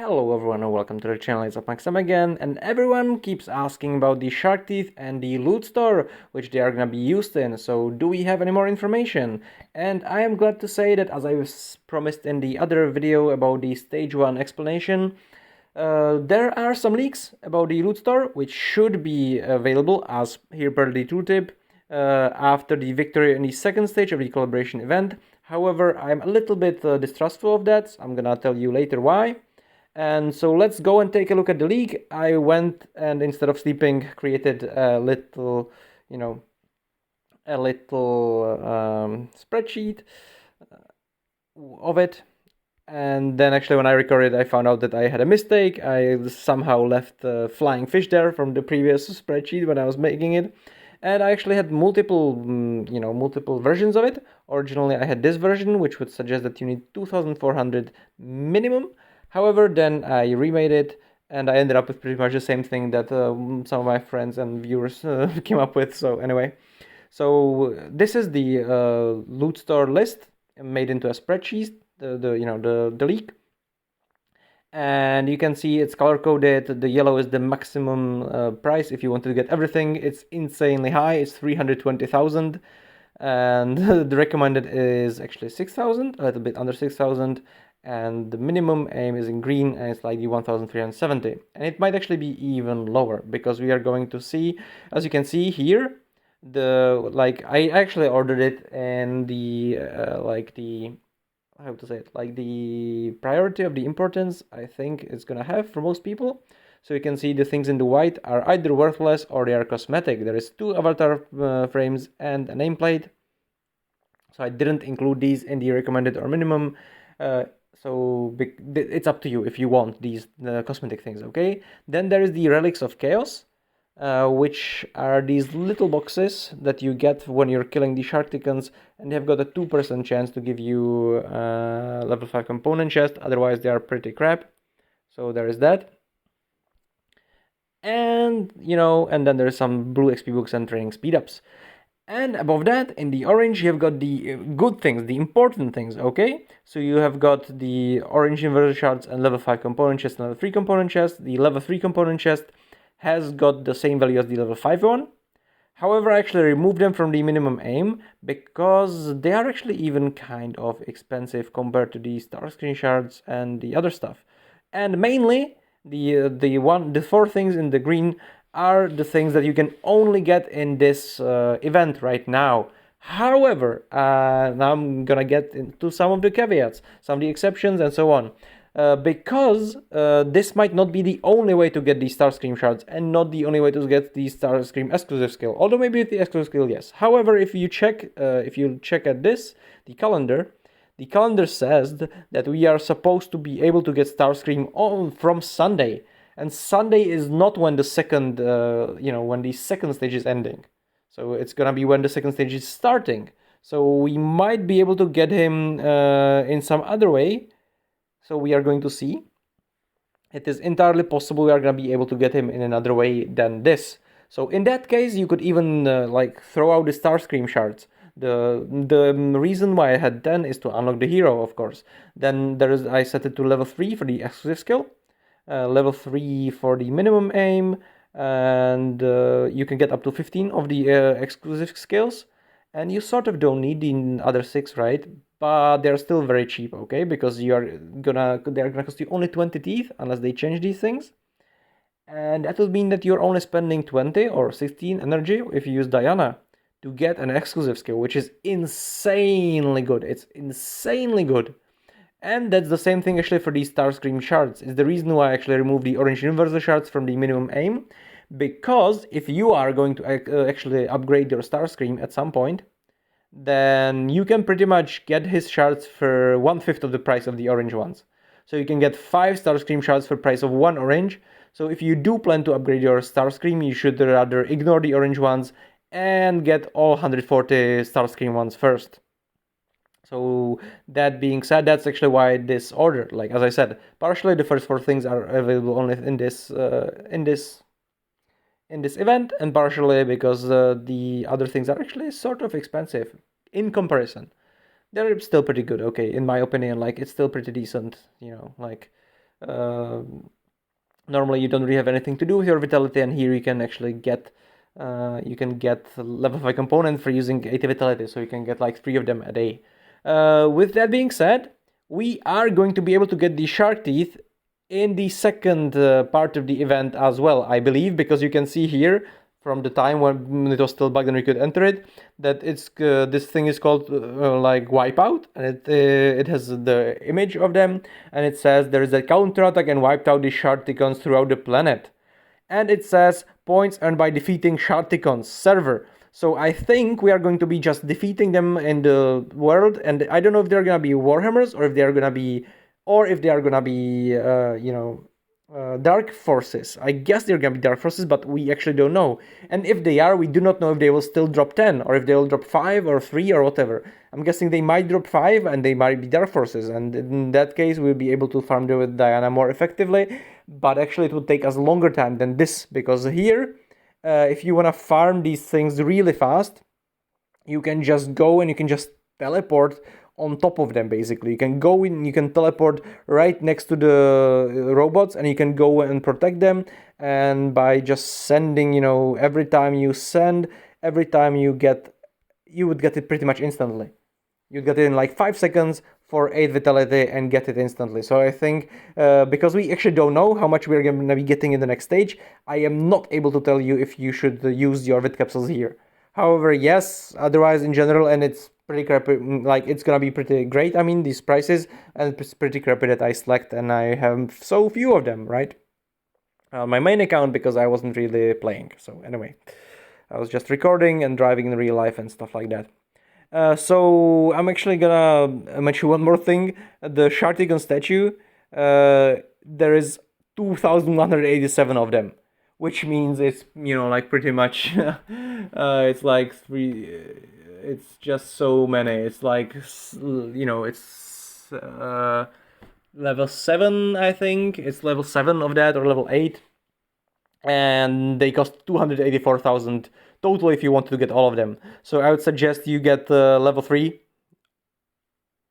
Hello everyone and welcome to the channel. It's Maxim again, and everyone keeps asking about the shark teeth and the loot store which they are gonna be used in. So do we have any more information? And I am glad to say that, as I was promised in the other video about the stage 1 explanation, there are some leaks about the loot store which should be available as here per the tooltip after the victory in the second stage of the collaboration event. However, I'm a little bit distrustful of that. I'm gonna tell you later why. And so let's go and take a look at the league. I went and instead of sleeping, created a little, spreadsheet of it. And then actually when I recorded, I found out that I had a mistake. I somehow left flying fish there from the previous spreadsheet when I was making it. And I actually had multiple versions of it. Originally, I had this version, which would suggest that you need 2,400 minimum. However, then I remade it, and I ended up with pretty much the same thing that some of my friends and viewers came up with. So anyway, so this is the loot store list made into a spreadsheet. The leak, and you can see it's color coded. The yellow is the maximum price if you want to get everything. It's insanely high. It's 320,000, and the recommended is actually 6,000, a little bit under 6,000. And the minimum aim is in green, and it's like the 1,370, and it might actually be even lower because we are going to see, as you can see here, I actually ordered it in the how to say it, like the priority of the importance I think it's gonna have for most people. So you can see the things in the white are either worthless or they are cosmetic. There is 2 avatar frames and a nameplate, so I didn't include these in the recommended or minimum. So it's up to you if you want these cosmetic things, okay? Then there is the Relics of Chaos, which are these little boxes that you get when you're killing the Sharkticans, and they've got a 2% chance to give you level 5 component chest, otherwise they are pretty crap. So there is that. And, and then there's some blue XP books and training speed-ups. And above that, in the orange, you have got the good things, the important things, okay? So you have got the orange inverter shards and level 5 component chest and level 3 component chest. The level 3 component chest has got the same value as the level 5 one. However, I actually removed them from the minimum aim because they are actually even kind of expensive compared to the Starscreen shards and the other stuff. And mainly, the 4 things in the green are the things that you can only get in this event right now. However, now I'm gonna get into some of the caveats, some of the exceptions, and so on. Because this might not be the only way to get the Starscream shards and not the only way to get the Starscream exclusive skill. Although maybe with the exclusive skill, yes. However, if you check at this, the calendar says that we are supposed to be able to get Starscream on from Sunday. And Sunday is not when the second, when the second stage is ending. So it's gonna be when the second stage is starting. So we might be able to get him in some other way. So we are going to see. It is entirely possible we are gonna be able to get him in another way than this. So in that case, you could even throw out the Starscream shards. The reason why I had 10 is to unlock the hero, of course. Then I set it to level 3 for the exclusive skill. Level 3 for the minimum aim, and you can get up to 15 of the exclusive skills, and you sort of don't need the other 6, right? But they're still very cheap, okay? Because they're gonna cost you only 20 teeth unless they change these things, and that would mean that you're only spending 20 or 16 energy if you use Diana to get an exclusive skill, which is insanely good. It's insanely good. And that's the same thing actually for these Starscream shards. It's the reason why I actually removed the orange universal shards from the minimum aim. Because if you are going to actually upgrade your Starscream at some point, then you can pretty much get his shards for 1/5 of the price of the orange ones. So you can get 5 Starscream shards for the price of 1 orange. So if you do plan to upgrade your Starscream, you should rather ignore the orange ones and get all 140 Starscream ones first. So that being said, that's actually why this order, like as I said, partially the first 4 things are available only in this event, and partially because the other things are actually sort of expensive in comparison. They're still pretty good, okay, in my opinion. Like, it's still pretty decent, Uh, Normally, you don't really have anything to do with your vitality, and here you can actually get level 5 component for using 80 vitality, so you can get like 3 of them a day. With that being said, we are going to be able to get the shark teeth in the second part of the event as well, I believe, because you can see here from the time when it was still bugged and we could enter it, that it's this thing is called like wipeout, and it has the image of them, and it says there is a counter attack and wiped out the Sharticons throughout the planet, and it says points earned by defeating Sharticons server. So I think we are going to be just defeating them in the world, and I don't know if they're gonna be Warhammers or if they are gonna be, dark forces. I guess they're gonna be dark forces, but we actually don't know. And if they are, we do not know if they will still drop 10 or if they will drop 5 or 3 or whatever. I'm guessing they might drop 5 and they might be dark forces, and in that case we'll be able to farm them with Diana more effectively, but actually it would take us longer time than this, because here, if you want to farm these things really fast, you can just go and you can just teleport on top of them. Basically, you can go in, you can teleport right next to the robots, and you can go and protect them, and by just sending, every time you send, every time you would get it pretty much instantly. You'd get it in like 5 seconds for 8 vitality and get it instantly. So I think, because we actually don't know how much we're going to be getting in the next stage, I am not able to tell you if you should use your vit capsules here. However, yes, otherwise in general, and it's pretty crappy, like it's gonna be pretty great. I mean, these prices, and it's pretty crappy that I select and I have so few of them, right? My main account, because I wasn't really playing. So anyway, I was just recording and driving in real life and stuff like that. So I'm actually gonna mention one more thing. The Shartigan statue, there is 2,187 of them, which means it's, like pretty much, it's like it's just so many. It's like, it's level 7, I think. It's level 7 of that, or level 8. And they cost 284,000 total if you want to get all of them. So I would suggest you get level 3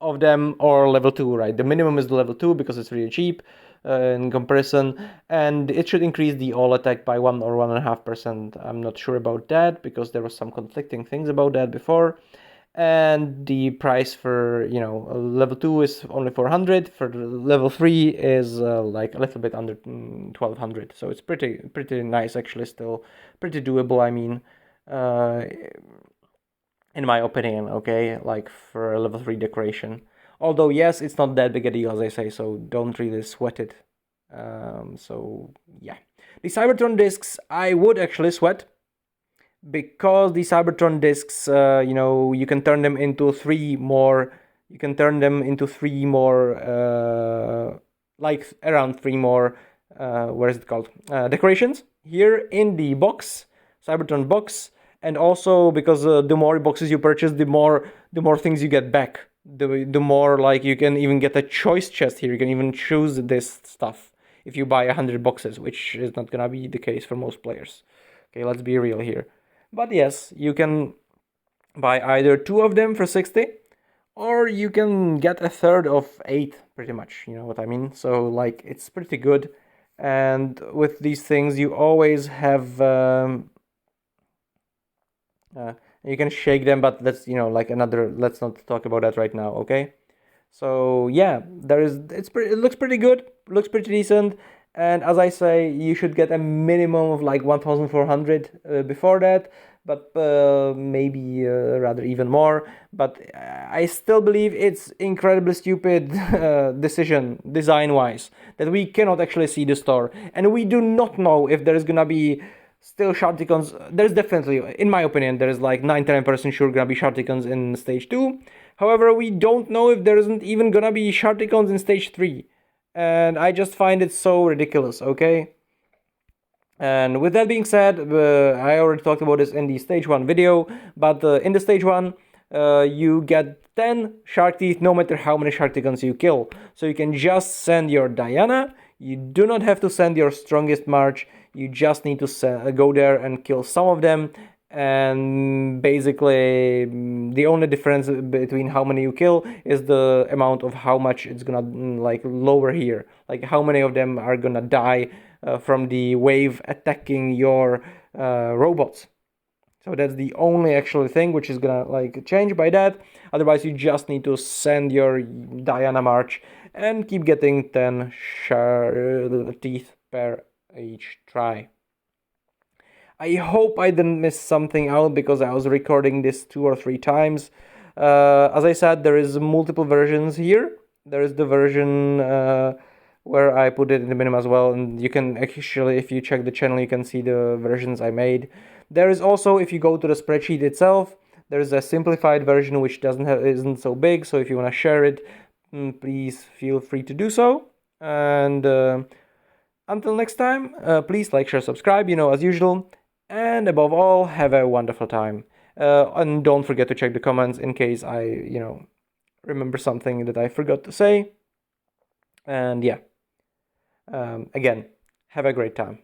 of them, or level 2, right? The minimum is the level 2 because it's really cheap in comparison, and it should increase the all attack by 1 or 1.5%. I'm not sure about that because there was some conflicting things about that before. And the price for, level 2 is only 400. For level 3 is like a little bit under 1200. So it's pretty nice, actually. Still pretty doable, I mean, in my opinion. Okay, like for a level 3 decoration. Although yes, it's not that big a deal, as I say, so don't really sweat it. So yeah, the Cybertron discs I would actually sweat, because the Cybertron discs, you can turn them into 3 more. You can turn them into 3 more, like around 3 more. What is it called? Decorations here in the box, Cybertron box, and also because the more boxes you purchase, the more things you get back. The more, like, you can even get a choice chest here. You can even choose this stuff if you buy 100 boxes, which is not gonna be the case for most players. Okay, let's be real here. But yes, you can buy either 2 of them for 60, or you can get a third of 8, pretty much, you know what I mean? So, like, it's pretty good. And with these things, you always have, you can shake them, but let's, let's not talk about that right now, okay? So yeah, it looks pretty good, looks pretty decent, and as I say, you should get a minimum of like 1,400 before that, but maybe rather even more. But I still believe it's incredibly stupid decision, design-wise, that we cannot actually see the store, and we do not know if there is gonna be still Sharticons. There's definitely, in my opinion, there is like 99% sure gonna be Sharticons in stage 2. However, we don't know if there isn't even gonna be Sharticons in stage 3. And I just find it so ridiculous, okay? And with that being said, I already talked about this in the stage 1 video, but in the stage 1, you get 10 shark teeth no matter how many Sharticons you kill. So you can just send your Diana. You do not have to send your strongest March. You just need to go there and kill some of them, and basically the only difference between how many you kill is the amount of how much it's gonna like lower here, like how many of them are gonna die from the wave attacking your robots. So that's the only actual thing which is gonna like change by that. Otherwise, you just need to send your Diana March and keep getting 10 teeth per each try. I hope I didn't miss something out because I was recording this 2 or 3 times. As I said, there is multiple versions here. There is the version where I put it in the minimum as well, and you can actually, if you check the channel, you can see the versions I made. There is also, if you go to the spreadsheet itself, there is a simplified version which isn't so big. So if you want to share it, please feel free to do so. And until next time, please like, share, subscribe, as usual. And above all, have a wonderful time. And don't forget to check the comments in case I, remember something that I forgot to say. And yeah, again, have a great time.